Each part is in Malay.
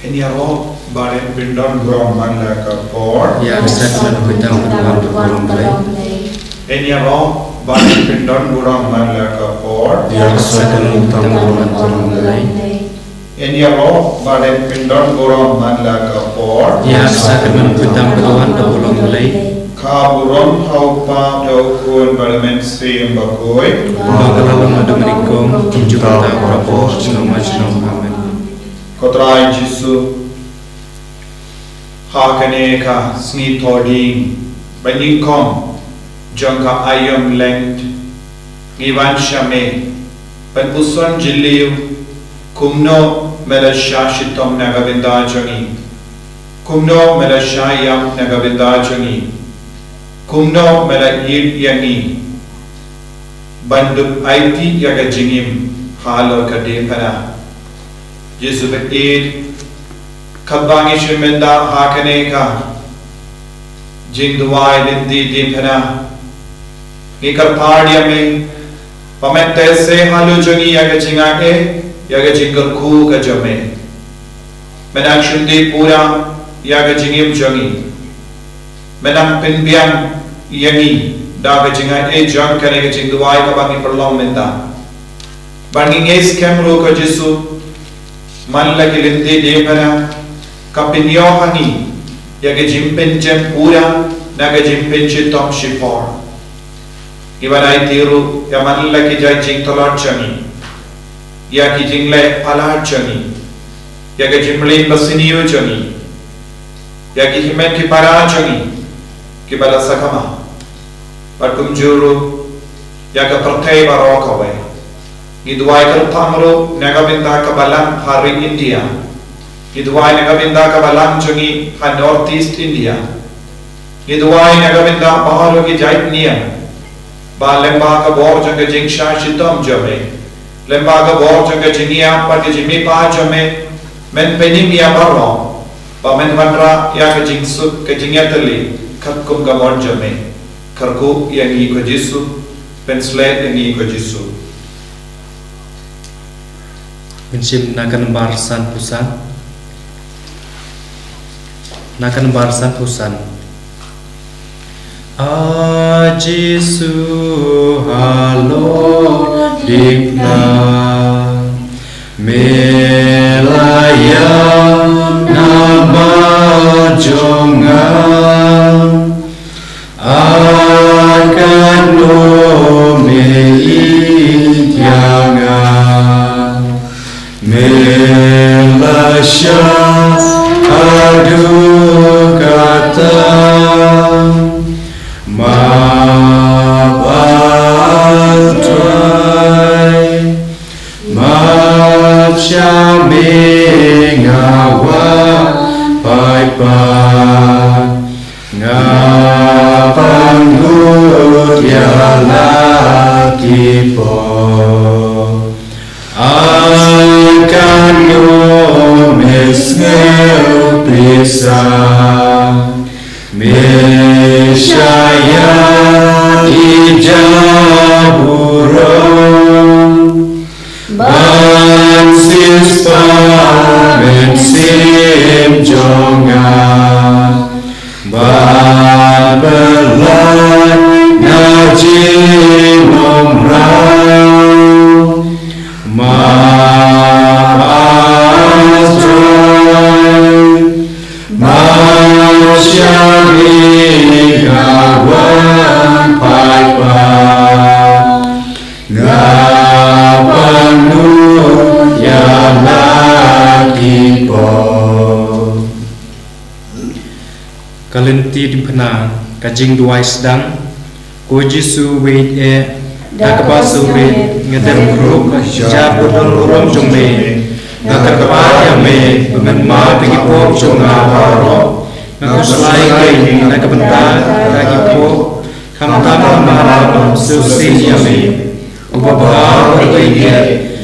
Eniaro bare pindon grom manla kapor. Ya kesatuan kita berdoa Eniaro bare pindon grom manla kapor. Ya kesatuan kita berdoa Eniaro bare pindon grom manla kapor. Ya kesatuan kita berdoa Kaburon haupa daukun balamen sri mbakoi. Bagalau madumenikum juga tak berapa selama amin. Kotrai Jisu hakane ka sni thoding banyingkom jangka ayam length ngiwan shame penpuson jiliu kumno melasha shitom nagavinda jangi kumno melasha yam nagavinda jangi kumno melayid yangi banduk aiti yaga jingim halo kadepana Yesu berid kabangi shimenda hakane ka jingduai lindi dipana ngikar pardia me pamente se halu jangi yaga jinga yaga jingar khu ka jame menang shundi pura yaga jingim jangi menang pinbiang yangi daga jinga jang kane ka jingduai ka bangi perlong menda bangi nges kemru ka Yesu man lagi lindi depana kapinyo hani yaga jimpen jem pura naga jimpen chitom shipor ibanai tiru ya man lagi jai jing tolor changi ya ki jingle palar changi yaga jimlin basiniyo changi ya ki himen ki para changi ki bala sakama barkum juru yaga pertai barokawe Idwai kertamro nagabinda kabalang hari India. Idwai nagabinda kabalang jungi ha Northeast India. Idwai nagabinda baharo ki jaitnia. Ba lemba ka bor janga jingsha shitam jame. Lemba ka bor janga jingia pati jimi pa jame. Men penimia baro. Ba men vandra ya ka jingsuk ka jingyatali khatkum ka mor jame. Karku yangi ko Jisu pensle yangi ko Jisu. Pensim nakan barsan pusan nakan barsan pusan Jisu halo dipna melaya nama jongan akan Melasya adu kata mabatrai mapsyami ngawa pai-pai ngapanggut ya laki po akan mesngeu bisa mesyaya ijaburong bansis pamensim jongan babelan ngaji nomrau Masyari gawan pai-pai ngapanu ya laki po kalenti di pena kajing duai sedang ko Jisu wait Nakabasu me ngedem grup jabudon urom jome nakakapaya me dengan ma pergi pop jonga waro nakuslai kai nakabenta lagi pop kamtam mahara susi yame ubaba pergi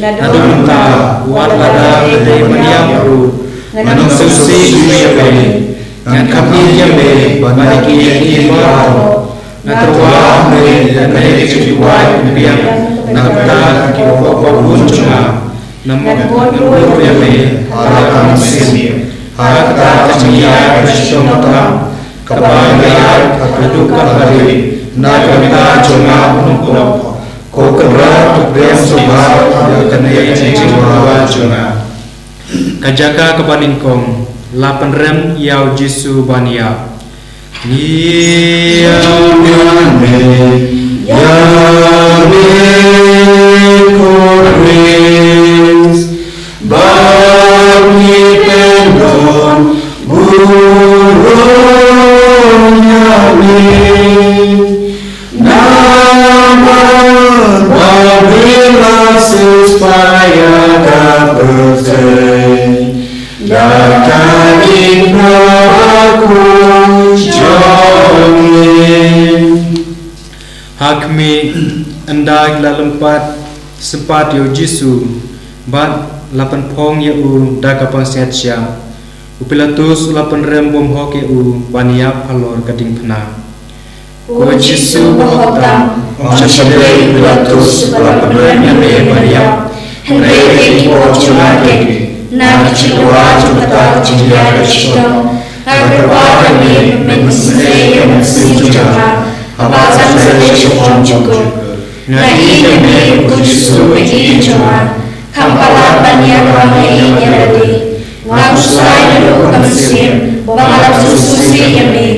nadumta walada de maniamru nanung susi yame ngakapi yame baniki waro Naterwa me me cuciwai biang nakta ki pun cuma namun ya me para manusia Hakta Jia Krishna Kabangaya Kaduka Hari Nagamita Joma Nukuno Kokra Tukriam Subha Yakanaya Jiwa Jona Kajaka Kabalingkong Lapan Rem Yau Jisu Bania Yame Koris Bami Pendon Burung Yame Nama Babila Sispaya Kabertai Dakain Aku Jongin Hakmi Endag lalempat Sepat yo Jisu Bat lapan pong ya u Dakapang setsia Upilatus lapan rem bom hok ya u Baniap halor gading pena Ko Jisu bahotam Masyadei upilatus lapan rem ya me Baniap Henry Eki Ochulake Nakichilwa Jukata Jilya Rishto Nagarwa Kami Menisei ya Mesijara Abazan Zalesho Jongjugo Nai Kami Kujisu Eki Jawa Kampala Banya Kami Nyaradi Ngusai Nalu Kamsim Bangalap Sususi Yami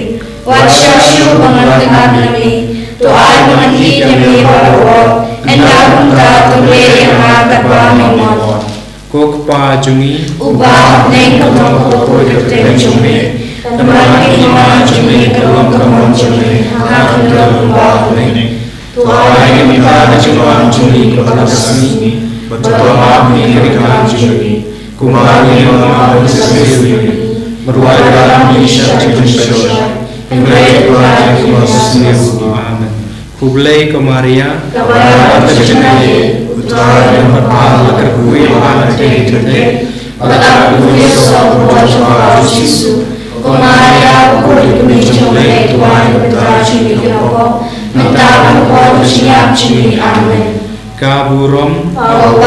Wachashu Bangalangan Nami Tuai Banganti Yami Balawo Endakunta Tule Yama Katwa Mimot Kokpa Jungi Ubah Neng Kamang Kopo Yukten Jungi Teman Ima Jungi Kalong Kamang Jungi Hakam Dalam Ubah Neng Tuai Yamita Jumang Jungi Kalasmi Betua Mikirkan Jungi Kumari Mama Sesiri Meruai dalam Isya Jungisya Hinggai Tuai Kumasniu Amen Kublai Kamaria Kabaya Terjenai Utara dan Perpala Kerkui Mana Tete Pada Kuya Sob Wajah Jisu Kamaria Kuri Kemijolai Tuai Betara Juni Kenapa Mentara Kuat Siap Juni Amen Kaburom Pau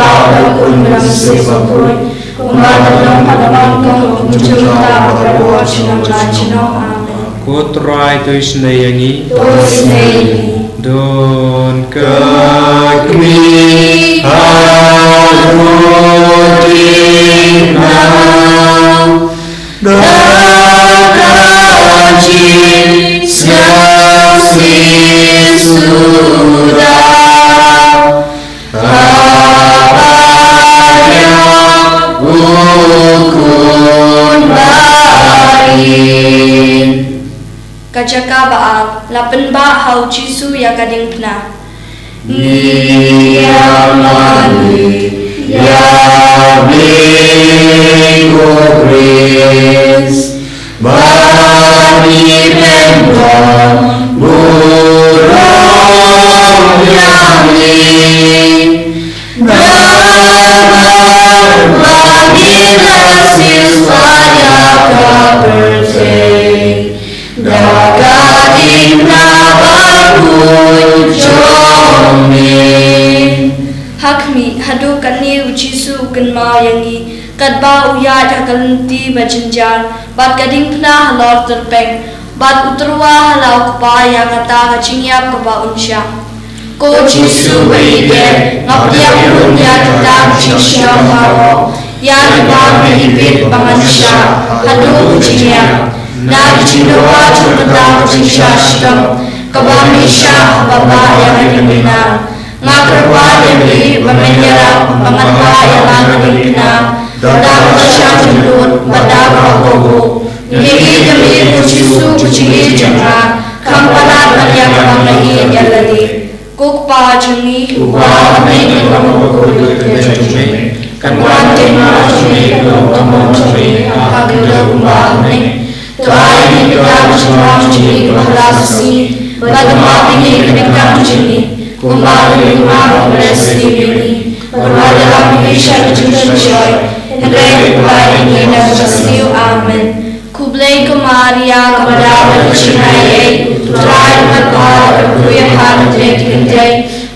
Kun Nasibapun Kumbatan Padamangkong Jumta Barawa Cino Amen Kotrai Tuisnayangi Don Kagmi Harodina Dakaji Siasi Sudah Abaya Ukun Bain Kajaka Baal Lapan Ba Hau Jisu Ya Gading Pna Niyamani Yamigo Grace Bani Pendon Burong Yami Namar Bani Rasis Layak Kabertai Dagating Nabarun Jomin Hakmi Hadu Kani Ujisu Genma Yangi Kadba Uyat Hakalunti Bajinjan Bat Gading Pna Halor Terpeng Bat Uterwa Halau Kpa Yang Kata Kachingyap Kapa Unsya Ko Jisu Baige Ngaptiap Punya Kita Kachingyap Haro Yang Ba Mehibit Pangansya Hadu Kachingyap Na Kachindawa Jumata Kachingyap Shikam Kabamisya Baba Yang Hadimina Ngakarwa Yami Bamenyara Pangatwa Yang Hadimina Dada Kasya Jumlut Bada Bakobo Niki Yami Kujisu Kuchigi Janga Kampana Banya Kamanahi Yaladi Kukpa Jungi Uba Meni Kamoko Yukte Kanwan Tema Jungi Kamon Jungi Hakila Umba Meni Tuai Nikita Jumang Jungi Mahalasi Badama Bini Nikam Jungi Kumba Lima Blessed Bini Berwadalam Isha Jungi Joy Henry Kubai Nina Jastiu Amen Kublai Kamaria Kabada Bercinaye Turai Makar Berkuya Hantre Kinte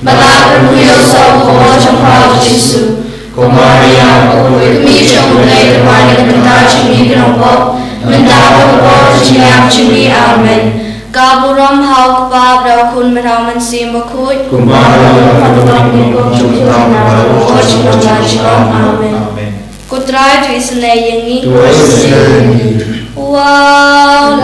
Bala Berkuya Sopo Jompa Jisu Kamaria Berkuya Mijong Mulai Kemani Kenta chumi grongbo mendapat jiam chumi amen. Kaburam hau kebab rau kun merau mensim bakut. Kumbara patutang ningkong cumtang baru Amen. Kutrai tu isne yengi. Wow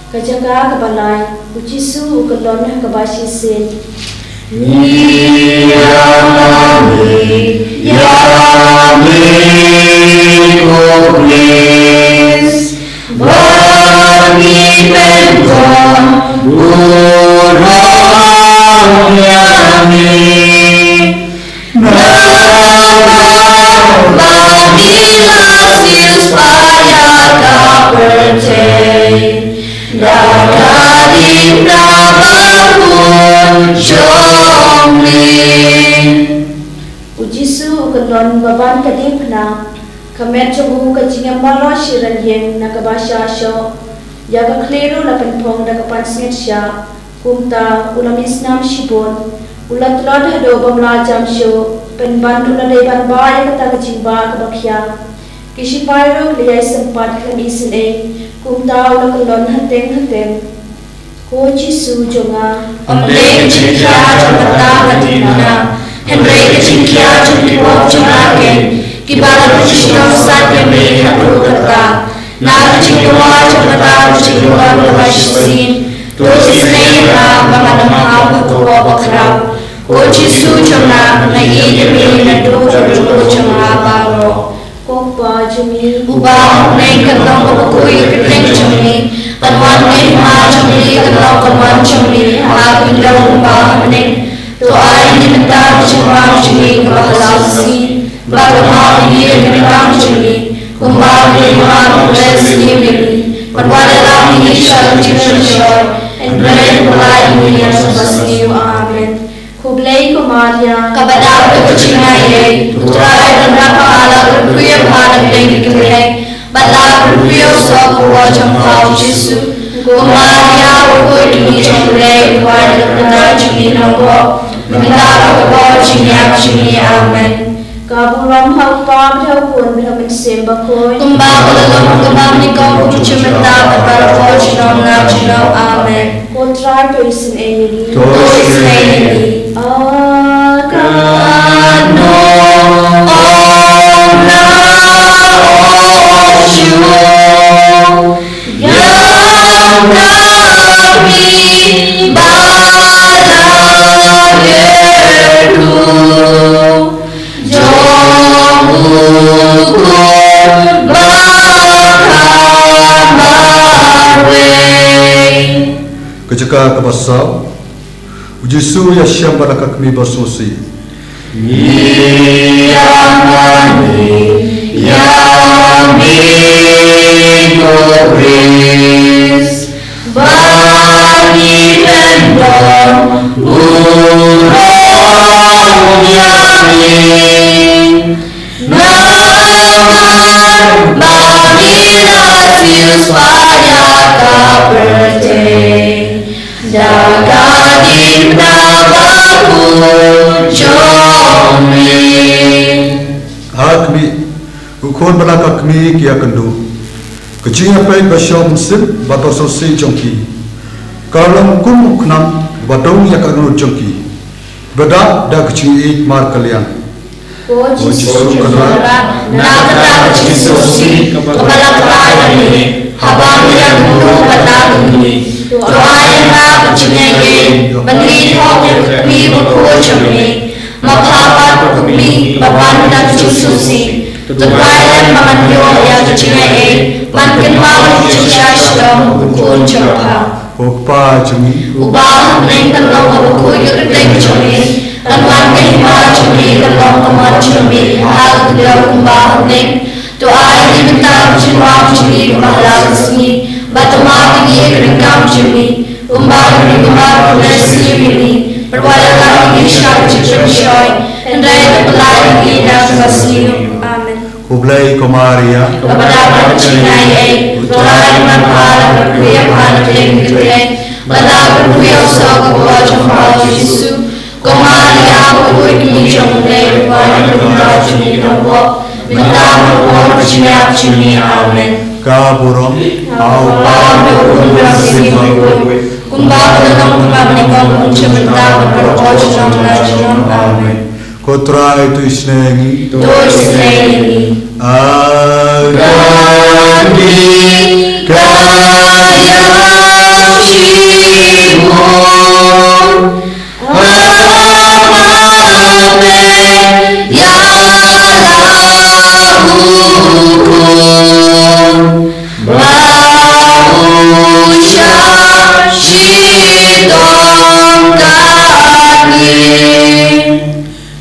Kajaga kebalai, ujisu ukelon kebasisin. Ujisu ukelon baban kading pena, kamet cobu kacingam balo shiran yeng nakabasha sho, yaga kleru lapan pong nakapan sengit sya, kumta ulam isnam shibon, ulat lod hado bamla jam sho, penbantu nadaiban ba yang kata kacing ba kabakya, kisi payro liyai sempat kami sene, kumta ulam kelon henteng. Ko Jisu jonga Omleng jingkia jomata hatimana Henry jingkia jomkiwok jomaken Kibala jishno satya me hatu kata Na jingkiwa jomata jingkiwa lawashisin Dojisne ra bamanamaha bhakwa bakrao Ko Jisu jonga na idemi na dojo jonga baro Kokpa jumi Uba omleng katong kabukuy kateng jomni Kanwan may majumli kanlaw kanwan chumli hagin daw bahanin to ay nimenta chumang chumli kabahalaw sin bagamang hir nimang chumli kumbang nimang bless nimli kanwan lang hinishal chumshor and pray kulay millions of you amen. Kublay ko Maria Kabadaw ka kuchingaye tutray tanrapala kuya panag dengkikilay Bala berpio sok wajah kau Yesus, Kumaria ukut ini cemre pada benar cumi nongko, minta kau cumi cumi amen. Kaburam hau pam hau pun berhamin sembakoi. Kumbang dalam kumbang ni kau cumi tak pada kau cinom cinom amen. Kontrai to isin ini. To isin ini. Agano. Ketika kebasau, Jisu ya syam pada kami bersusi. Hakmi, ukon pada kami kia kendu. Kecing apa yang bersyam sim batau sosi jongki. Kalau kum kenam batau yang kagnu jongki. Beda dah kecing mar kalian. Ko Jisu Nara nakata kecing sosi kepala kepala ini. Habang yang dulu batang ini. Doa yang nak kecingnya beli hok mi buku cumi. Mapapat kumi bapan dan sususi. Tukayan manganyo yang kecingnya mankin mau cincang sedang buku cerpa. Okpa jemi. Ubah neng kalau buku yurteng cumi. Tanwan kehima cumi kalau kemar cumi hal dia ubah neng. Tu ai di bentar jiwa jini kepala kesini, batu mati di keringkam jini, umbang beresi ini, perwadakan ini syar cicersyoi, hendai terpelai di dalam kesini. Amin. Kublai Komaria, Kepada percinai, Tuhan manfaat berkuya pada yang gede, pada berkuya usaha kuat jumpa Yesus. Komaria berkuya kini jumlah pada berkuya jini nampak, bintang berkuya percinai jini. Amin. Kaburom, Au berkuya bersih berkuya, kumbang dalam kumbang nikam kunci bintang berkuya jumlah. Amin. Kotra itu isnengi, Dois ini. Agandi Kaya Shimu Amen Ya Lahukum Mausha Shidong Kani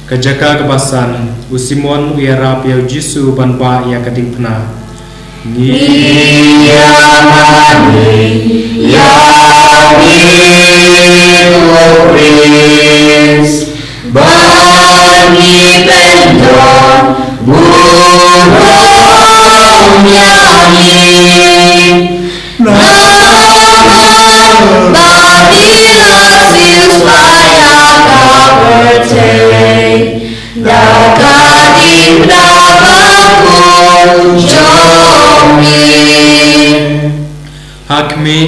Kajaka kebasan usimon uera piau Jisu banpa ia kading pena Niyamani Yami Kuris Bani Pendon Burung Nyanyi Namun Babila Silvaya Kabertei Dakadim Dabakun Jomi Hakmi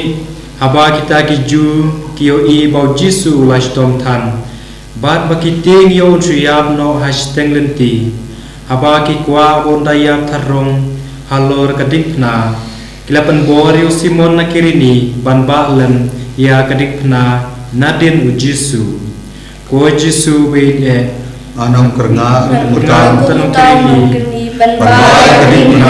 haba kita kiju kio i bau Jisu ulash tom tan bat bakiting yo triyab no hashteng lenti haba ki kwa ondaya tharong halor kading pena kilapan bori usimon nakirini banba lem ia kading pena nadin u Jisu ko Jisu be Anam Kerna, Utang tenung kini banbai kini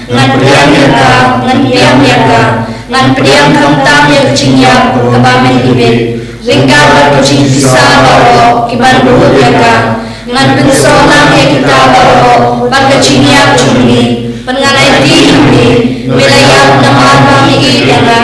ngan priang yaka ngan priang yaka ngan priang kamtam yak cinyap kebamen ibet ringga berkucing bisa baro kiban buhut yaka ngan pensonang ya kita baro bak cinyap cumi pengalai tinggi wilayah nama kami idana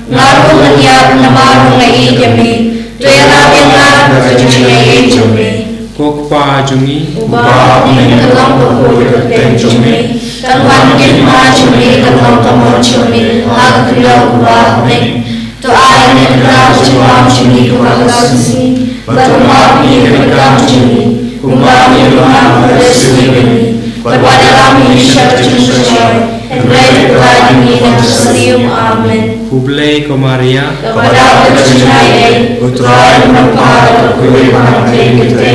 ngaruh nganyap nama ngai jami tuera yang berkucing cumi kokpa jungi ubah ni dalam berkulit dan cumi tanwan kena cumi dalam kamar cumi hak kriya ubah ni to ai ni dalam cumi ubah kasih berumah ni dalam cumi ubah ni rumah bersih ni berpada kami syarat cumi Baik Tuhan ini dan selium. Amin. Kublai Komaria Kepada percinai Putra yang berpada berkulit pantai gede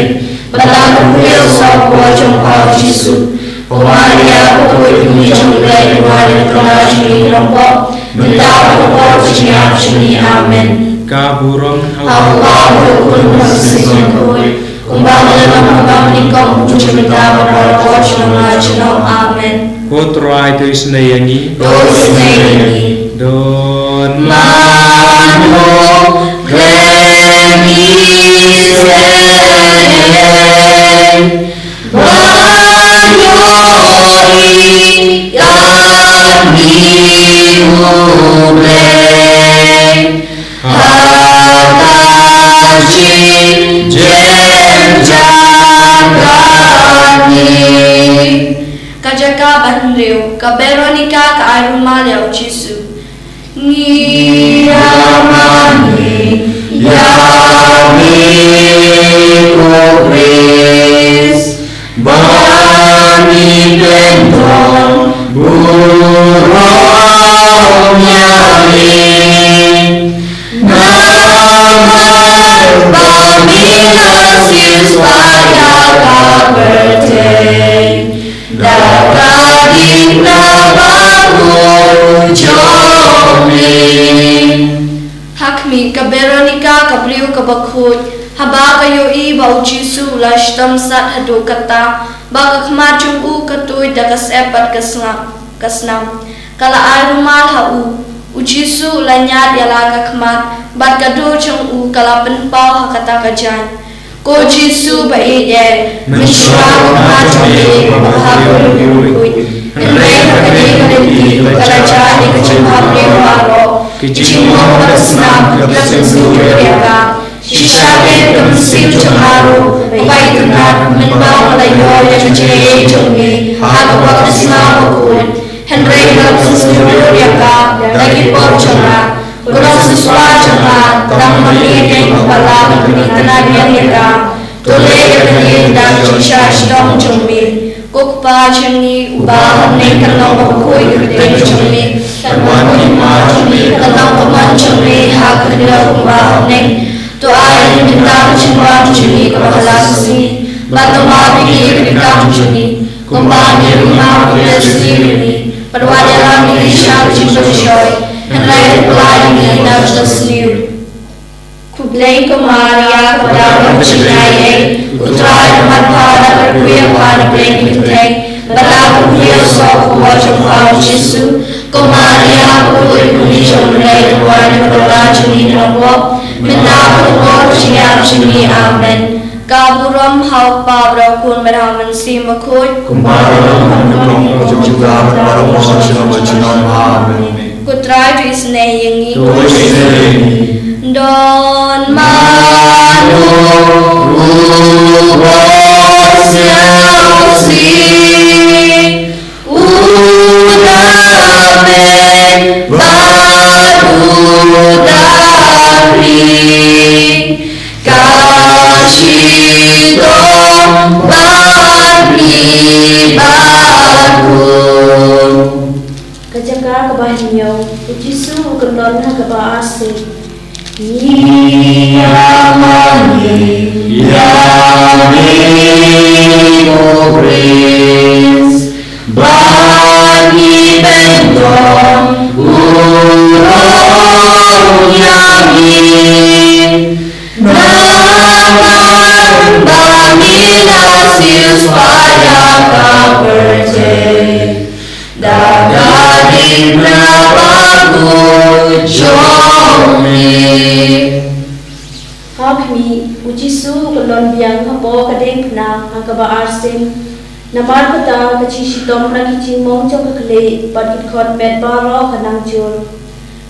Pada berkulit sahabat jumpa Yesus Komaria berkulit ini jumlah Tuhan kena cumi nampak Benda berkulit percinai cumi. Amin. Kaburon Allah berkulit bersih berkulit Kumbang dalam kumbang nikam kunci benda berkulit cumi. Amin. Kotra itu isnayangi Dois ini Don Mano Clemisei Banyori Yami Ublei Hatashi Jenjagani Kajaka Bandreu, ka Veronica ka Aruma Leo Jisu. Niyamani, Yami Kubris, Bani Pendon, Burung Nyali, Namar Babila Siswaya Kabertei, Dakadim Dabakun Jomi Hakmi ka Veronica ka Briu ka Bakhut Haba kayo i bau Jisu lashtam sat hadu kata Baka kemacung u katui dakas epat kasnam Kala arumal hau U Jisu lanyat yalaga kemat Bat kadu chung u kala penpau hakata kajan Ko Jisu baik dia mensyuruh macam ini berhabul berkuit. Mereka Kalenti Kalachani Kachimhamre Waro Kichimo Kasnam Kasansu Yaka Shishake Kamsim Chamaru Vaitunat Minbang Layo Yache Chumi Hagawak Islam Okun Henry Kamsu Yaka Lagi Porchana Kurang Siswa Chana Kurang Mali Kepala Kepala Yaka Tole Kepala Dan Shisha Shtong Chumi Kukpa Chani Uba Hamne Kalong Koi Kuteng Chumi Kalwan Kima Chumi Kalong Kaman Chumi Hakadila Uba Hamne To ay Mintam Chimwa Chumi Kabahala Sisi Batoma Bigi Mintam Chumi Kumbani Rima Kudesiri Padwada Rami Sham Chimwa Shoy And Rai Kulai Ni Navsta Sliu Kublai Kumaria Kodara Chinaye Utrai Madhara Kuya Pada Blai Kitay Bala Kuya Sok Wajam Pao Jisu Kumaria Kuya Kuni Chomlai Kuya Kodara Chini Nabo Minna Kuya Chiyam Chini Amen Kaburam Hau Pabra Kun Meraman Sima Kuy Kumaram Hamdong Jumjugam Param Shanam Chinam Amen. Kutrai tu isne yengi Don Manu Ruwasiausi Udame Barudari Kashidom Barni Bakun Kajaka kabahinyo, ujisu kendon hakaba ase. Yamani, Yami Kobris, Bani Benton, Urong Yami, Naman Bani Nasius Payaka Perjay, Dagaling na bago Jomi Hakmi, ujisu kendon biang hapo kadeng na hakaba arsen. Namar kata kacisitom na kicing mong chok kakle padkit khot met baro kanang jur.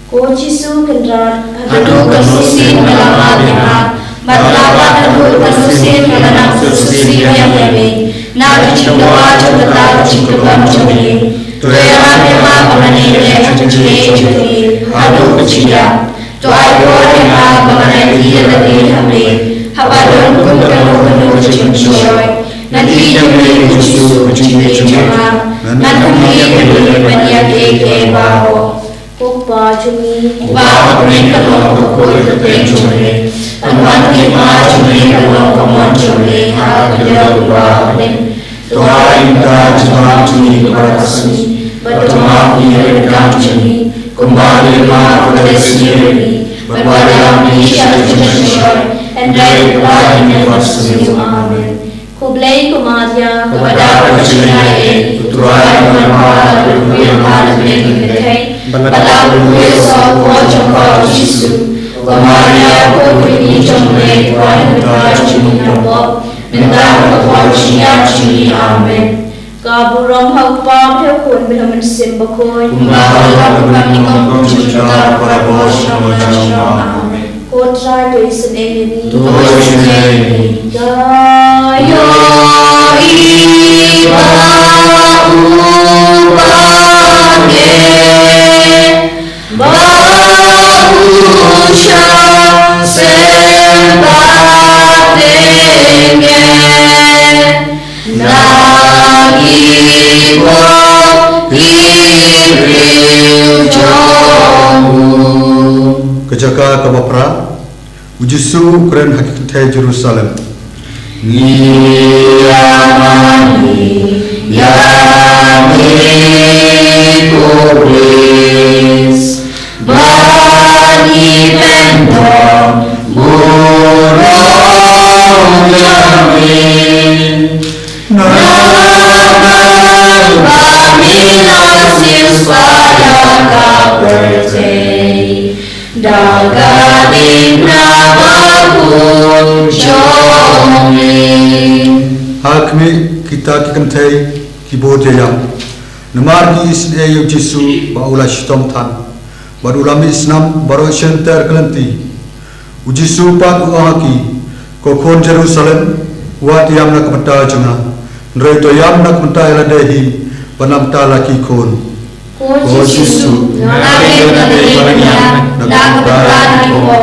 Ko jisu kendran Adu kanusin melamat yang Matlawa adu kanusin melanang susi yang yami Na kicinggawa cokata kicinggawa cokli Tuya mema pamani le cuci cuci Adu keciya Tuai mema pamani dia lagi hamli Habadun kunu cicing shoy Nanti jamli kusu cuci cuma Nanti kembali menyaki ke baho Kukpa cumi. Ubah kami kalau kukul keteng cumi Tuhan kima cumi kalau kamu cumi Hal kita ubah kami Tuhan kita cuma cumi keberkasih Bertemu dengan cumi Kembali maaf kepada sendiri Berpada kami syaitan syaitan Dan dari Tuhan yang bersih Amin Kublai kumadia kepada percayaan Tuhan bermahal yang maha meninggikan pada bulan Sabtu Jumpa Yesus kemarin aku ini jumpa Tuhan kita cumi nampak minta kepada cumi Amin Kaburam hakpa phekun bilaman simbakoi Mahalah kami mengucapkan para bos nama Amin Kotra doisen engeni Doisen engeni. Gayo iba ubane Bahusha sembatenge Nagibo hiriu jomu Kejaka kabapra ujisu keren hakikate Jerusalem. Yamani Yami Kobris Bani Benton Murong Yami Naman Bani Nasius Payaka Perjay Dagaling na bagun Jomi Hakmi kita kikantai kibodaya Namar ki isne yu Jisu ba ula shitom tan. Ba ulami isnam baro center kelanti. U Jisu pat u ahaki ko kon Jerusalem wat yam nak mata janga. Nrei to yam nak mata ila dehi panam ta laki kon. Ko Jisu ngare na dehinya na kebenaran ko.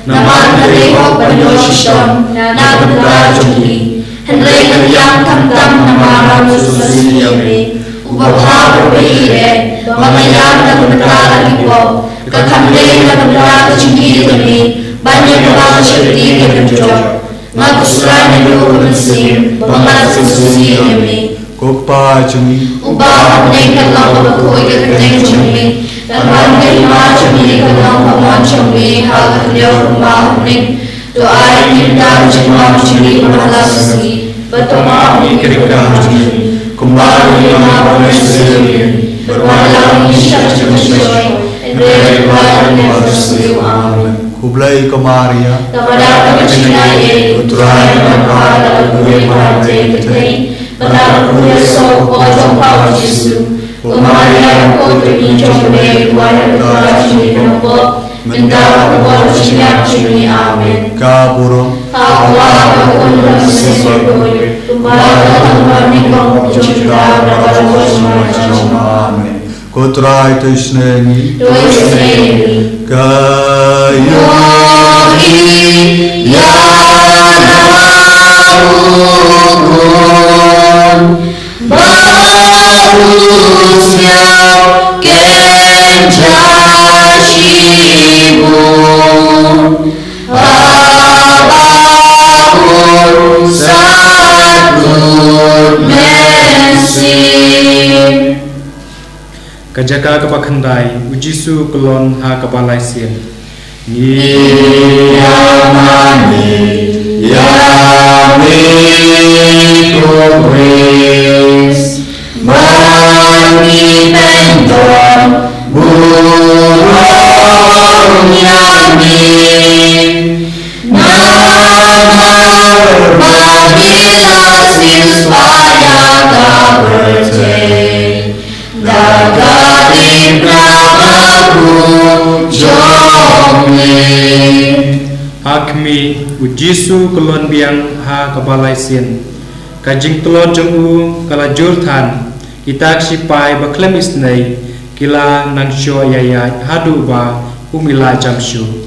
Namar deho panyoshisham na kebenaran jungki. Henrei kan yam tam namara mususi Ubahar beire, bangayam na kebenaran ko, kakamde na kebenaran tinggi kami, banyak kebenaran syarti kebenaran, ngakusuran na lupa mesin, bangayam susi kami. Kokpa jumi. Ubah meningkat lalu berkoi kekenting jumi, dan banyak rumah jumi kalau kamu jumi hal kerja rumah mening, doa yang kita jumlah jumi mahala susi, berdoa mengirimkan jumi. Kembali nama Yesus berwalau Yesus Kristus berwalau Yesus amin. Kublai ke Maria kepada kecintaan putra yang berhala gue mati keting pada gue sok pojok pau Yesus Maria kau terjun be kuat terjun nopo mendapat kuat siap cumi amin. Kaburo Allah aku bersesuai Amen. Kotra itu isneni. Kayo ya namun barusnya kenjashimu apapun Kajaka kapakhandai ujisu kelon ha kapalai sien. Yamani ko grace mani pendon burung yami namar magila siswaya kaberjay dagari pramaku jomni. Akmi ujisu kelon biang ha kapalai sien. Kajing telon jengu kala jurthan kita sipai baklem isnei kila nangsyo yaya hadu ba umila jamshu.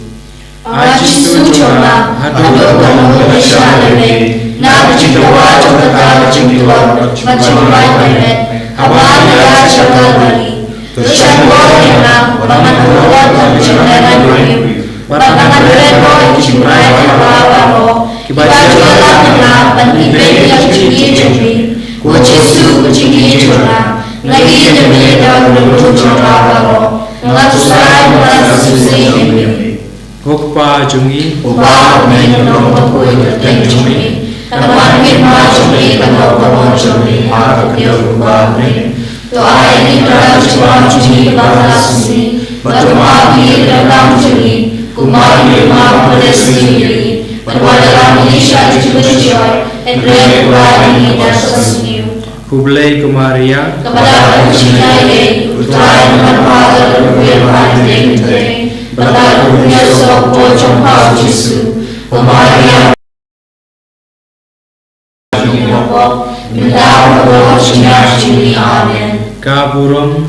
Ajisu joma hadu ba umila shaleme na jingwa jota jingwa macam baik Abang syakari, tersyukur yang paman Allah dan cintakan kami. Paman Allah cintai Allah, kibajulah dengan penting yang tinggi, kucisu tinggi juga, lagi demi daun berujung Allah, ngatusan ngatusi kami. Hokpa jungi, ubah menyuruh berkui tertentu. Kawan firman jumi kalau kawan jumi harap dia ubah ni. Doa ini berjumpa jumi bahasni. Berdoa di dalam jumi. Kumar firman berdesiri. Berwadalah Yesus berjoy. Henry berani dan sesuatu. Kublai ke Maria. Kepada pencintai putra yang berpada berfirman tinggi. Berlaku Yesus pojok Yesus. Maria Kaburum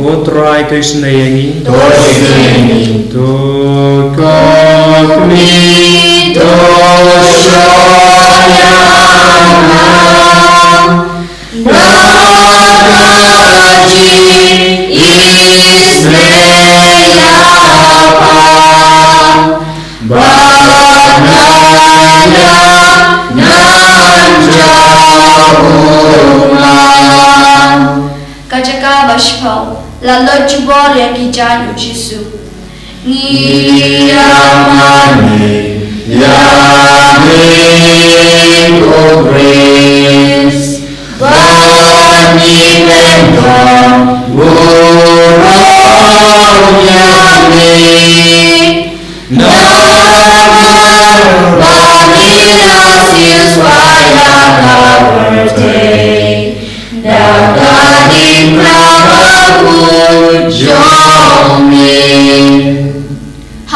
Putra Krishna yangi to kakmi Kajaka bashpal lalo jubor ya kijan ujisu Yamani ko grace Bani pendon burung yami Namar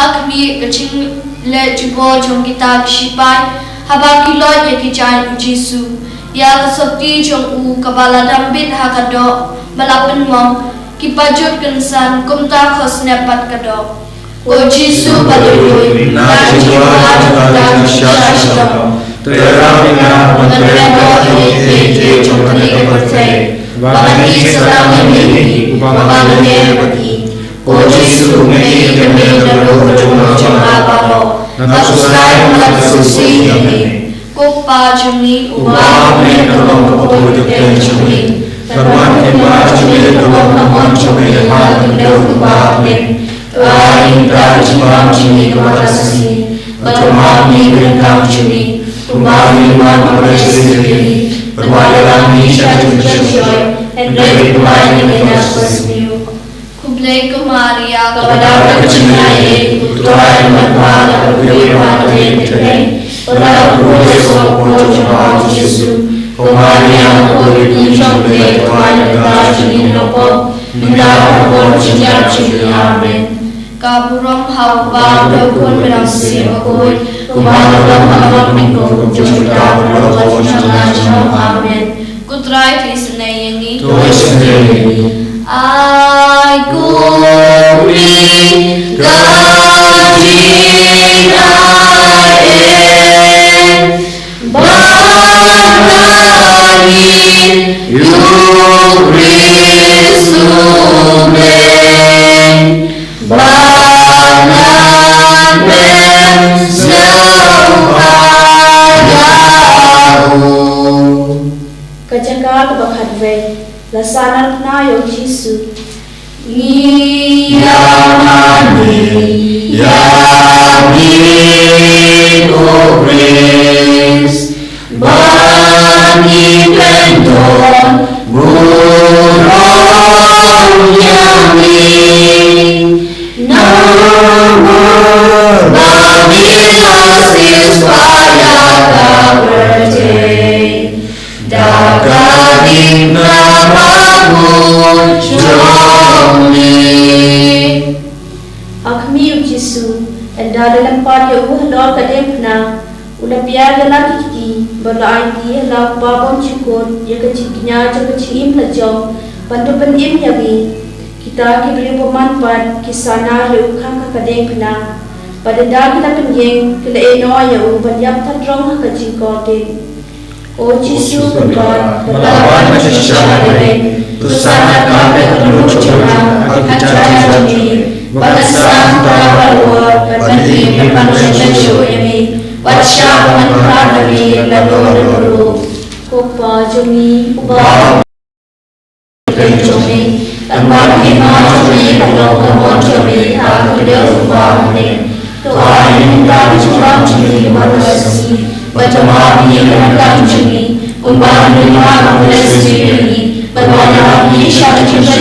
hakmi kaching le jubo jong kita shipai haba ki lot ya ki chan jisu ya sabti jong u kabala dambit hakado balapen mong ki pajut kensan kumta khosne pat kado o jisu baloi na jiwa ta shasham terapina mantrebo e jong kane percaya Bagi selama Bagi bagi O Yesus mei kami dalam berjumpa balo Nafsu saya menafsusi kami Kupa jumi ubah kami dalam keputusan kami Firman kembali kami dalam namun kami hal kendau ubah kami Lain terjemah kami kepada sini Berjumpa kami berendam kami Kembali mengapresiasi kami Berwadalah Misha Joy and great light in us was new. Kublai Kumaria kepada kecilnya Tuhan membawa kebenaran today. Pada proses perjuangan Yesus, Kumaria boleh mencapai Tuhan dan Tuhan nopo mendapat perjuangan Amin. Kaburam hawa dokun berasi okoi kumaram hawa minggu jumpa perjuangan Amin. Kutrai krisna yangi I go me Kajaga kebakadwe lasanan na yo Jisu Yamani Yami ko praise Bani pendon Murong Yami Namur Bani lasis paya kaberte Dagaling namamu jomi Akmi Jisu anda dalam pada uhlor kadempna ulapia lalaki ki berlaiti la babon cukur ya keciknya kecim lejong bantu pendim yagi kita diberi pemanfaat kisana ya ukang kadempna pada dah kita penyeng kele eno ya banyak tadrong kecikotin O Jisu Tuhan, melawan manusia lain, Tuhan kami menuju jalan, ajar kami, balasan tawawa, bagi manusia jomi, baca mantra kami, lalu Kupa jomi, ubah jomi, tanpa iman jomi, kalau kamu jomi, aku dah ubah ni. Tuhan minta jumpa jomi manusia. Berjemaah ini menentang jemi, umbah lima memulai berwarna Misha Joy,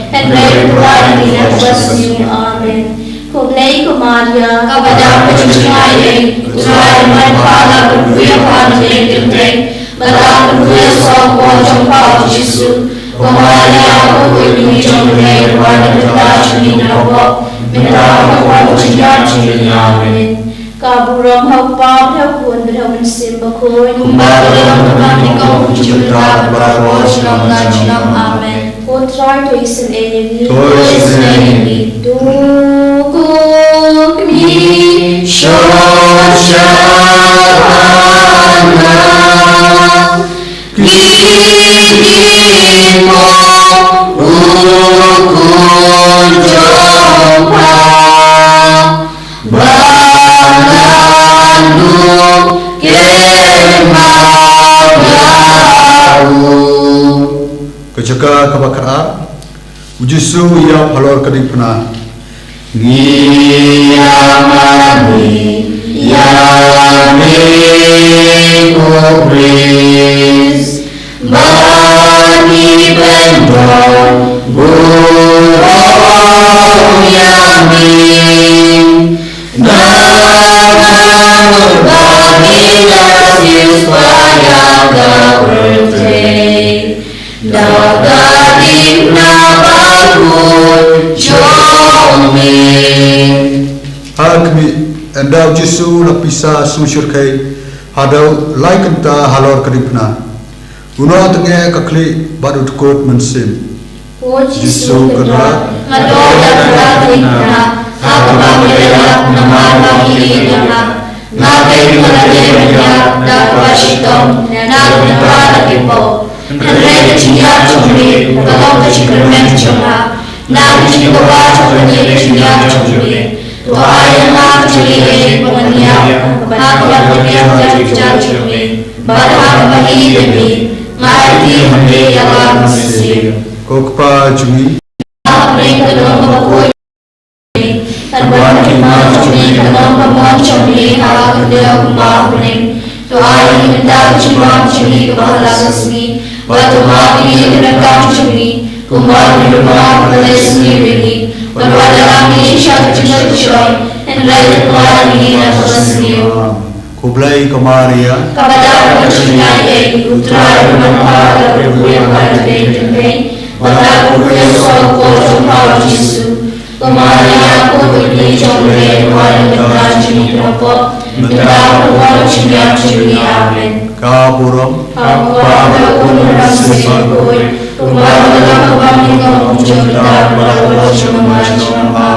dan berdoa di atas Amin. Kublai Kumaria, kepada penciptaan, Tuhan menempatkan berkuasa dengan berlaku sopo jumpa Yesus. Kumaria berkuasa dengan berwarna jemi nopo, mendapat perjanjian Amin. Kaburam hapa berhubung berhubung simbakoi kumbang kami kau juta berwos nam amin. Potrai to isen enemi dukuk mi shoshana kirimo ukun jompa Kejaga kebakaan Ujisu yang halor kedipna Ngiyamani Yami kubris Bani pendon Burong Yami Namur Bani lasis paya gawerte Dagaling na bagul jomi Hakmi endau Jesu lapisa susyurkai hadau laikenta halor kedipna. Uno tenge kakli badu tukut mensim. O Jesu kerat Ngadol dan beratnya, aku mengelak nama ini nama. Ngakai mengelaknya, dan wasitom, dan berada di bawah. Henry kecilnya cumi, kalau kecilnya cuma. Nak kecilnya cumi, kecilnya cumi. Tua ayah kecilnya pengennya, hak yang pengennya cumi. Barang bagi demi, ngerti Henry yang masih. kokpa jungi Apning kedong bakoi Tanbuan kima cumi kedong pamon cumi Hala kedeo kumah kuning Tuai mendak cuma cumi kebahala sesni Batu mapi kedekam cumi Kumah kumah kedai sendiri Berwada kami syak cuma cumi Henry kumah ini dan sesni kublai kamaria Kepada kucingnya ye Utra bermanfaat berbuih pada tempe Maka kuya soko jumpa Yesus. Kemarin aku berdiri jomre wali dengan cumi kelompok. Kita kuat cumi amin. kaburam Aku ada kunurang seboi. Kemarin kami ngomong cerita bahwa cuma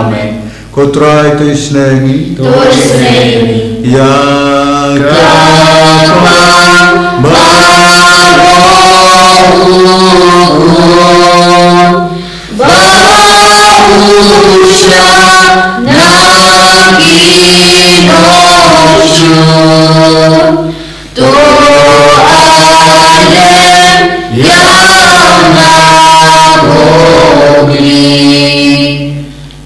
amin. kotra itu isnengi Tulis ini. ya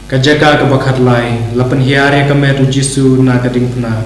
Kajaga kebakat lai, lapan hiari kamer Jesu na kading pena.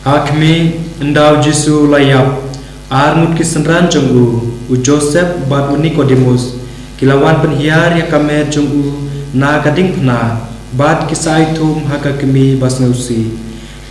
Hakmi endau Jesu layap armut kisenran jenggu u Joseph bat u Nicodemus kilawan penhiar ya kamer jenggu na kading pena bat kisai tum haka kemi basnausi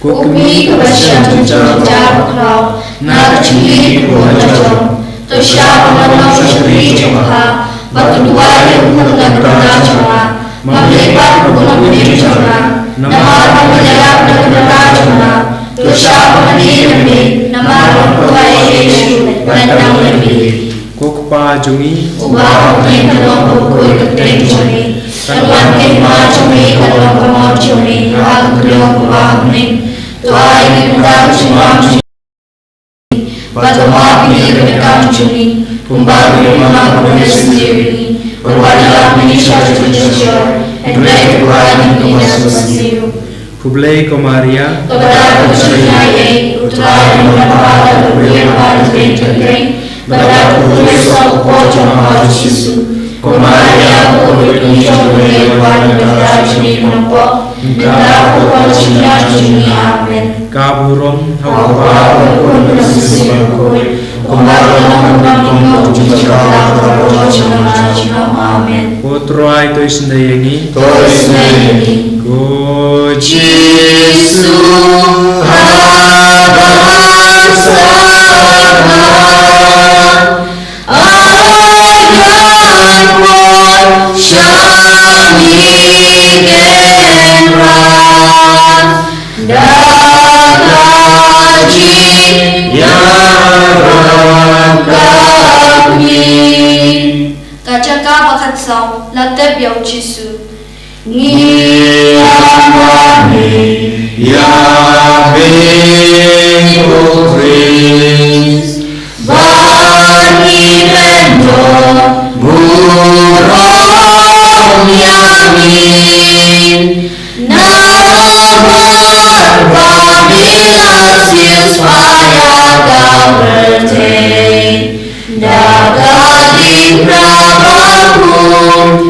Kumi kebasyam jejak kau na kecili kuajam to siapa menau curi jengha batu dua yang mengenal jengha melipat bulan diri jengha nama menjelak mengenal jengha to siapa meniri nama tua Yesus menang lebih kokpa jungi ubah mengenal buku keteng curi Tuan kema curi kalau kemau curi aku beliau ubah meneng Tuai minta cuma Batu mapi kedekam cumi Kumbang rumah kuda sendiri Berwadilah menisah jujur Hendrai Tuhan yang tidak sendiri Kublai Komaria Kepada kucingnya ye Utra yang berpada berbuih pada teng-teng Pada kukulis aku pojong harus Yesus Komaria aku berdiri jomre Pada berada cumi kelompok Minta aku kucingnya cumi amin kaburon Apa pun bersih-bersih Kumbang amin. Putra itu sendayangi Tulis ini. Go Yesus Kacaka bakat sau latep yau Jesu Ngi amani Ya Bengkutris Bani bendo burung yamin Namar pamila supaya kau berteng Dagading prabaku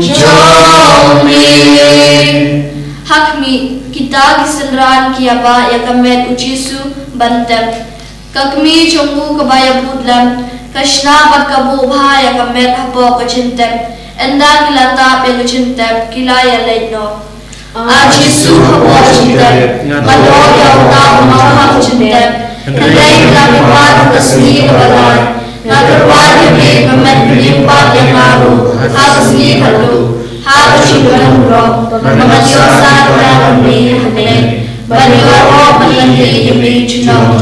jomin kita gisenran kiaba ya kamet ujisu bantem kakmi chongu kabaya budlam kashna bat kabu bha ya kamet hapo kachintem enda kilata pe kachintem kilaya leino ajisu hapo kachintem mano ya uta maha kachintem endai kami bat kasni kabalai nagarwadi me kamet nimpat yang maru hasni halu Hajibun roh, mamasyosan kami hane, baniwaro balandi yami chinom.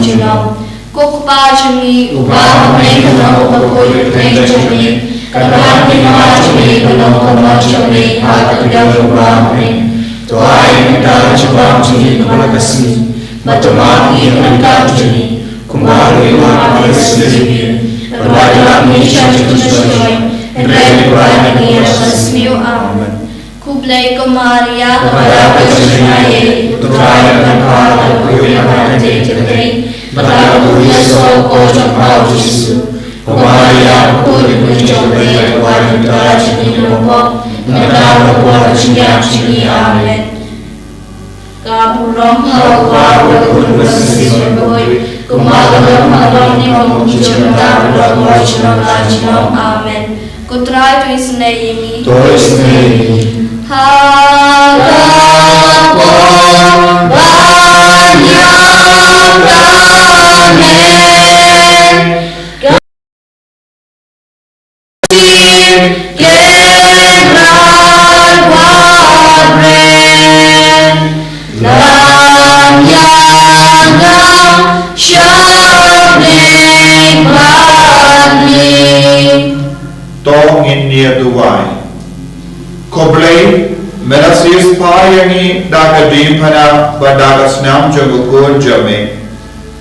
Kukpa chami, ubah may kanong makoy may chami, kanan pinawa chami, kanong kamo chami, hatagaw ubah may. Tuay nagdaan chibang chami kamalakasni, matamang iyan chami, kumbago iwan malasini, barwadalang ni chami kususoy, Endrai Tuhan yang resmiu aman. Kublai ko Maria, kepada kesenangan, Tuhan dan Allah yang nanti terjadi. Pada Yesus ko jangkau Yesus. Maria ko dipuji wanita jenis nombor, negara kuat siap sini amin. Kamu roh Hawa berkun bersih berboy, kumalam malam ni memuji cinta berdoa cinta amin. Kutrai tu isnei Harapan banyak kasih kebenaran wadren dan yang syarnik bani Tong India Dubai. Koblai merasis payangi daga dimpana badaga snam jago kon jame.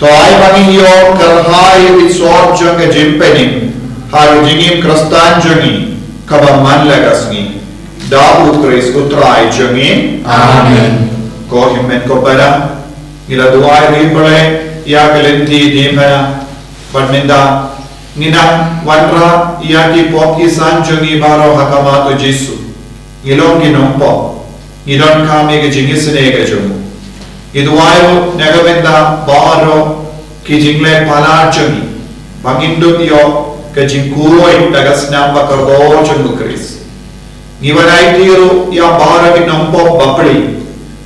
To ay bangiyo karhay itsor jaga jimpening haru jingim krastan jangi kabaman lagasni. Da utris utrai jangi. Amen. Ko himmen ko pada ila duai dimpale ya kelenti dimpana badminda Nina wanra yaki poki sanjongi baro hakamato Jesu. Ngilong ginompo. Ngilon kami ke jingisne ke jomu. Iduayo negabenda baro ki jingle palar jongi. Banginduk yo ke jingkuroi dagas namba kardo jongu Kris. Ngiwanai tiru ya baro ginompo bapri.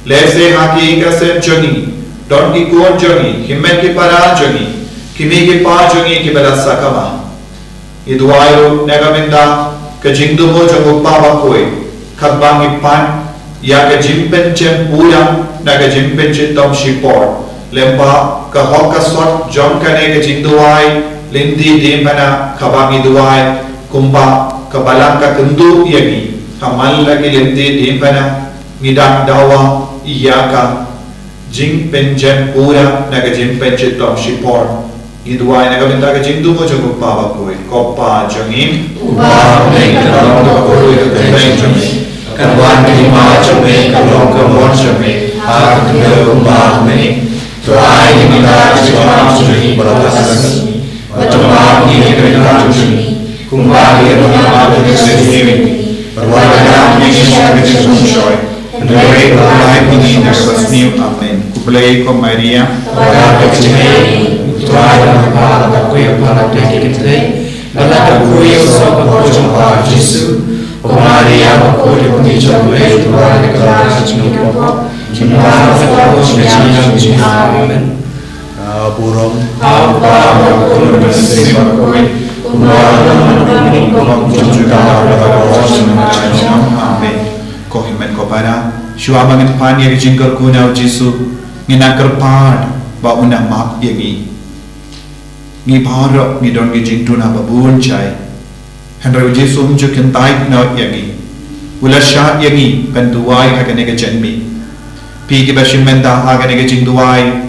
Lese haki ikasem jongi. Don ki kuon jongi. Himmen ki palar jongi. Kimi ki pajongi ki belasa kama. Iduayo negaminda ke jingdumo jangu pawa koi. Kadbangi pan ya ke jimpen cem pura na ke jimpen citom shipor. Lempa ke hoka sot jom kane ke jingduai linti dimana kabangi duai kumpa ke balang ka kendu yagi. Hamal lagi linti dimana ngidang dawa iyaka jimpen cem pura na ke jimpen citom shipor. Iduai negaminda ke jingdumo jangu pawa koi. Kopa jangim Ubah mereka dalam koi ke jangim. Karwan lima jame kalong kamon jame hak ke ubah me tuai minta jawab juri berkasih macam ini kerana juri kumbali rumah bersih berwarna Indonesia bersih dari berlain ini resmi amin kublai ko Maria pada kecil tuai apa aku yang pada kita pada aku yang sobat berjumpa Yesus Maria bakuli punichome tuwa nikara chinopo kimara fako chinochi amen Burong apa bakul bersih bakui kumara manukuni kumang juga bakul chinochi amen ko himen ko para shua mangin pan ye jingkar kuna Jesu nginakar pad ba una map yegi ni bharo ni don gi jingtuna babun chai Henry Jesu mjukin taik na yagi ula sha yagi penduai hagane ke janmi pi ki bashimenda hagane ke jingduai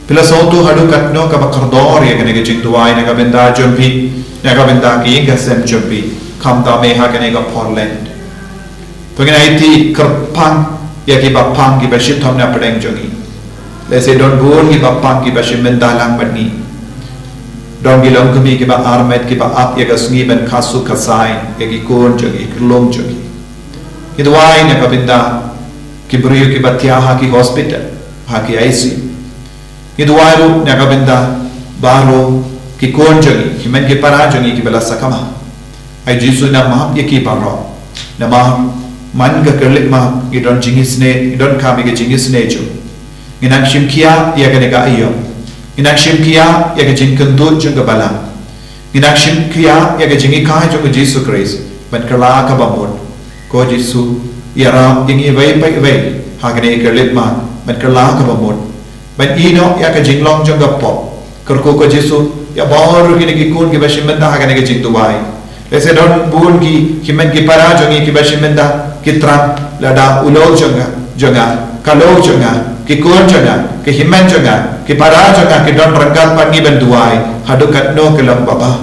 pila sautu hadu katno ka bakardor yagane ke jingduai na ka benda jumpi na ka benda ki gasem jumpi kamda me hagane ke Portland pengena iti kerpang yagi bapang ki bashitom na pedeng jongi lese don bun ki bapang ki bashimenda lang bani Dong gilong kami kiba armet kiba ap yaga sungi ben kasu kasai yagi kun jogi kerlong jogi. Iduai ne kabinda ki beriu ki batia ha ki hospital ha ki ICU iduaru nyakabenda baro ki konjangi ki men ki parajangi ki bela sakama ai jisu na mahap ye ki baro na mahap man ga kerlik mahap idon jingisne idon kami ga jingisne jo inang shimkia ya ga nega ayo inang shimkia ya ga jinkandut jung ga bala inang shimkia ya ga jingi kai jo ga jisu Christ ban kerla ka bamon ko jisu yara ingi vai pai vai ha ga ne kerlik ma ban kerla ka bamon ban ino ya ga jinglong jung ga po kerko ko jisu ya baru kini ki kun ki bashimenda ha ga ne ga jing dubai lese don bun ki himen ki para jongi ki bashimenda ki tram lada ulo jonga kalau jonga ki kun jonga ki himen jonga ki para jonga ki don ranggal pangi benduai hadukat no kelam baba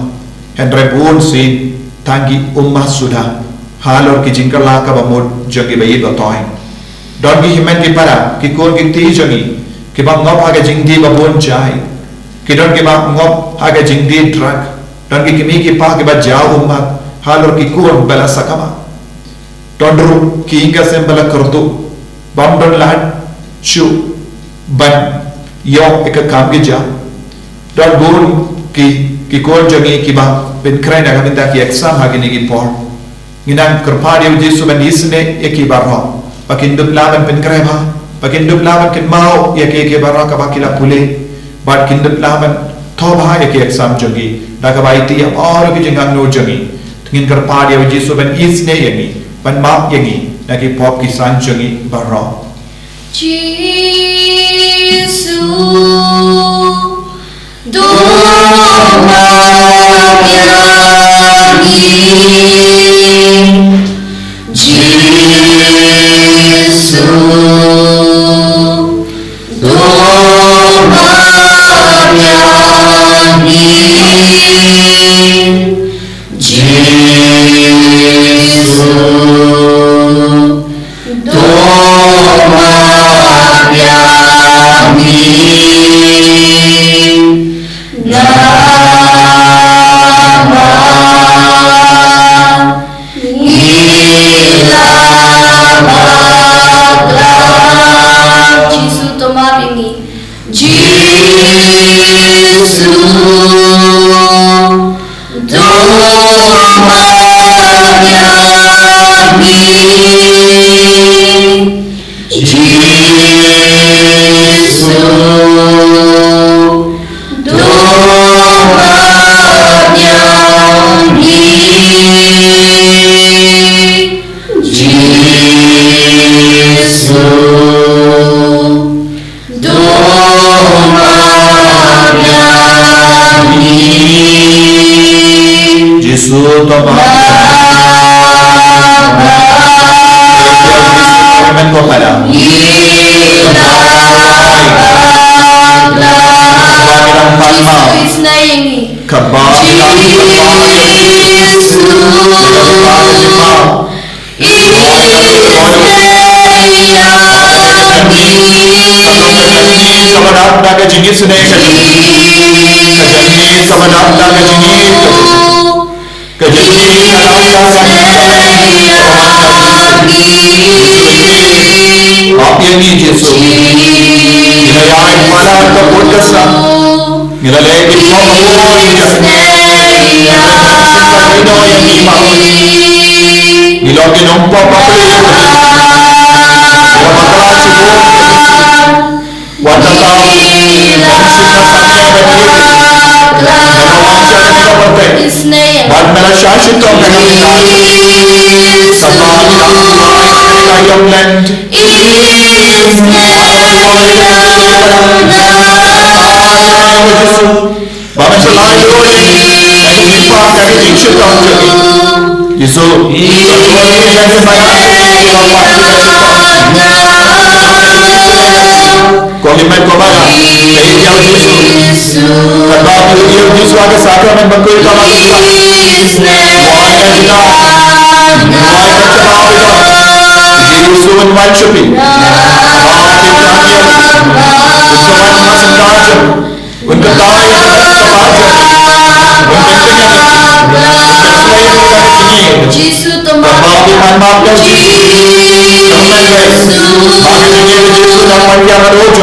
hendre bun si tangi ummah sudah halor ki jingkala ka bamud jongi bayi batoy don ki himen ki para ki kun ki ti jongi ki bang ngop ha ga jing di babun jai ki don ki bang ngop ha ga jing di drug don ki kimi ki pa ki ba jauh umat halor ki kun bala sakama tondru ki inga sembala kertu bam don lad shu ban yo ek kam ki ja don bun ki kun jangi ki ba ben krai na gaminda ki exam ha gini ki por nginang kerpadi jisu ben isne eki barho pakin dup laban ben krai ba pakin dup laban kin mau ya ke barho ka ba kila pule bat kin dup laban thoba ya ke exam jangi daga baiti ya or ki jingang no jangi ngin kerpadi jisu ben isne yangi ban map yangi nagi pop ki san jangi barho Jisu Jisu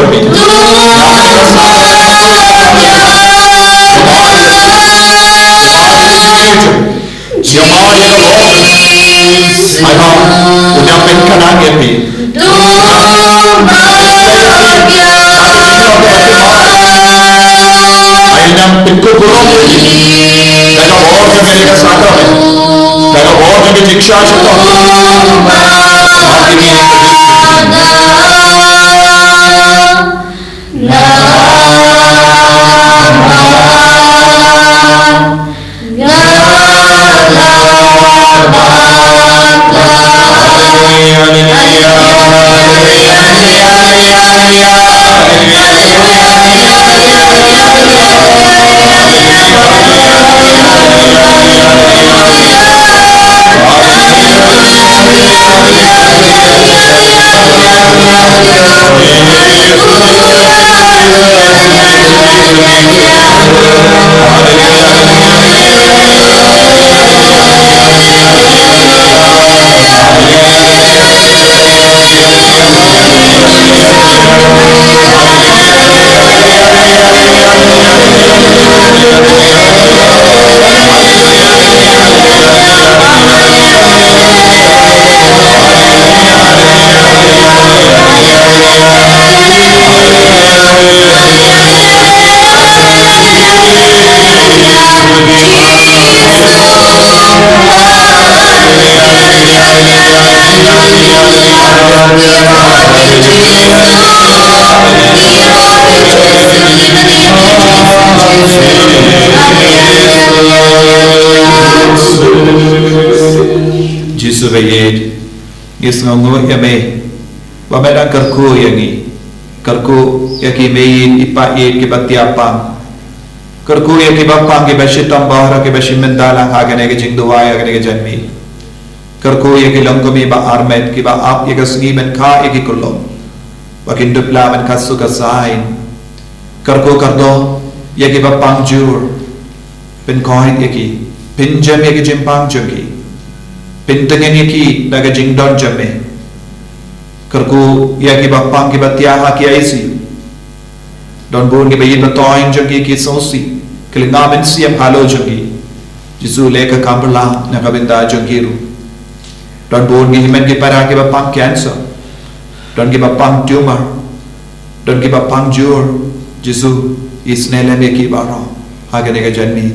jambi. Udah penkanang ya pi. Ainam pintu burung. Daga bor jambi daga sakar. Daga bor jambi jiksha chata. Jisuvayed Gisngongo yame Wameda kerku yangi Kerku yaki meyin ipayed kibatiapang Kerku yaki bapang kibashitam bahra kibashimendala hagane ke jingduwaya hagane ke janmi Kerku yaki longkomi ba armet kiba ap yagasngi men ka yaki kulom Wakindupla men kasu kasain Kerku kardo yaki bapang jur Pinkoin yaki Pinjam yaki jimpang jungi Pintengen yaki daga jingdon jamme Kerku yaki bapang ki batiaha ki aisi Don bun ki bayi batoin jungi ki sosi Kelingamin siyam halo jungi Jisu leka kambala nakabinda jungiru Don bun ki himen ki para ki bapang cancer Don ki bapang tumor Don ki bapang jur Jisu isnelem yaki baro Hagane ka janmi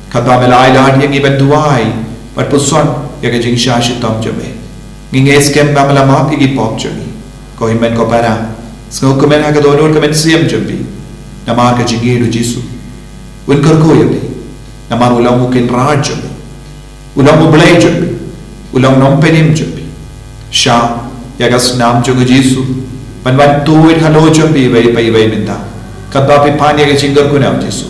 Kata melai lahat yang iban duai Pat puson Yaga jing shashi tom jame Nginge skem bamalamak igi pop jami Ko himen ko para Sngo kumen haga donor kumen siyam jami Namar ka jingiru jisu Un karko yabi Namar ulang mukin raad jami Ulang mu blay jami Ulang nompenim jami Sha Yaga snam jungu jisu Panwan tuwid halo jami Ibai pa ibai minta Kadbapi pan yaga jingar kunam jisu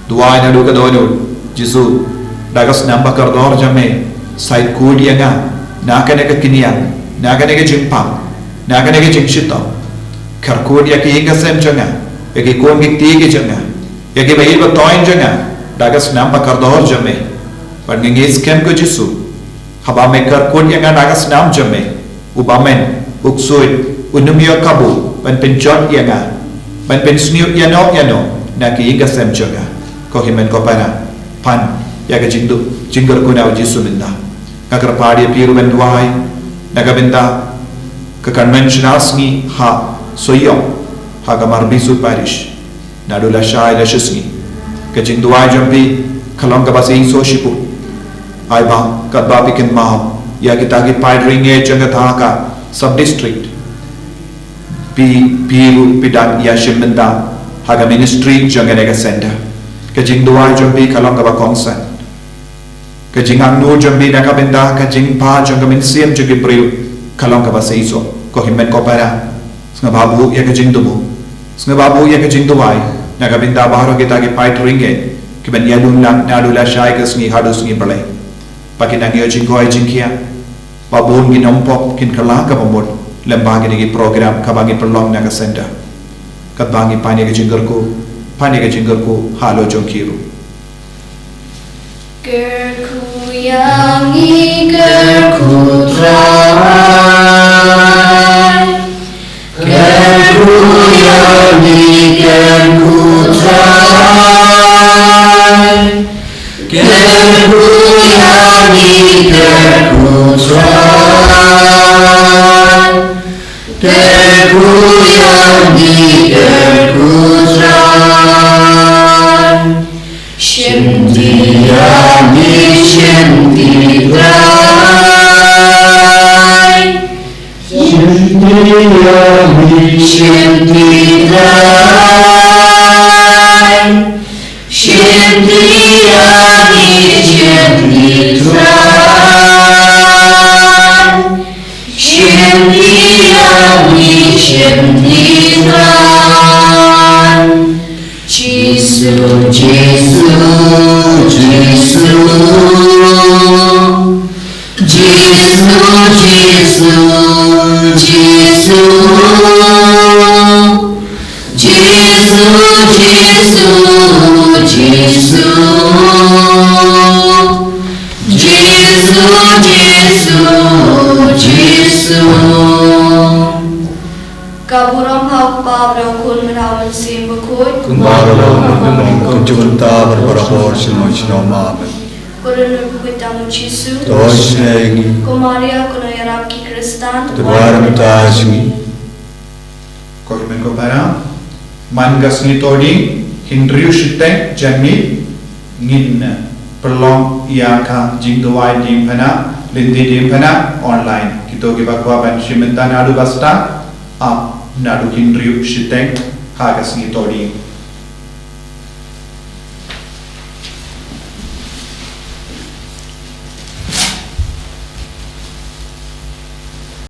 Duai na luka donor Jisu Dagas namba kardor jame Sait kudia nga Nakane ka kinian Nakane ka jimpang Nakane ka jingshito Karkudia ki inga sem janga Yaki kuang ki tigi janga Yaki bayi batoin janga Dagas namba kardor jame Pangingis kem ko jisu Habame karkudia nga dagas nam jame Ubamen Uksuit Unumyo kabu Ban pinjot iya nga Ban pinsniut yano Naki inga sem janga Ko himen ko para Pan Yaga jinggar kunaw jisu minda Kakarpadi piru benduai Nagabinda Kakonventional sngi ha Soyong Hagamar bisu parish Nadula shai la shisngi Kajingduai jambi Kalongka basi iso shipu Aiba Kadbapi kin maho Yagitagi paidringe jangataka Sub-district Piru pidan yashimenda Haga ministry janganega center Kajingduai jambi Kalongka bakongsan Kajing nur jambi nakabinda kajing pa jangamin siyam jagi priu kalong kabasa iso ko himen ko para ngababu ya kajing dumu ngababu ya kajing duwai nakabinda baharo kita ki pait ringe kiban yalung lang nadula shai kasngi hadus ngi balai pakinang yo jing koi jingkia babun gi nompop kin kala ka bomod lembagi ni program kabangi perlong naga center katbangi pani ka jinggarku halo jongkiru Gerku yangi gerku trai Gerku Kerku yang di kerku trai, Shimdi yani shimdi trai, Shimdi yani shimdi trai, Shimdi yani shimdi trai, Shimdi yani shimdi trai. Jesus, Jesus, Jesus, Jesus, Jesus, Kaburam hau pa brokun merawal sim bekut. Kumbarolo kunjunta berberapor silmochno amen. Korunu bukit tamu Cisu. Tosnegi Komaria kono yarap ki Kristan. tuwaramita singi Kormen ko para mangas ni todi hindriu shiteng jami ngin perlong iaka jingdawai dim pana lindi dim pana online kito ki bakwa ban shimenta nadu basta up nadu hindriu shiteng hagas ni todi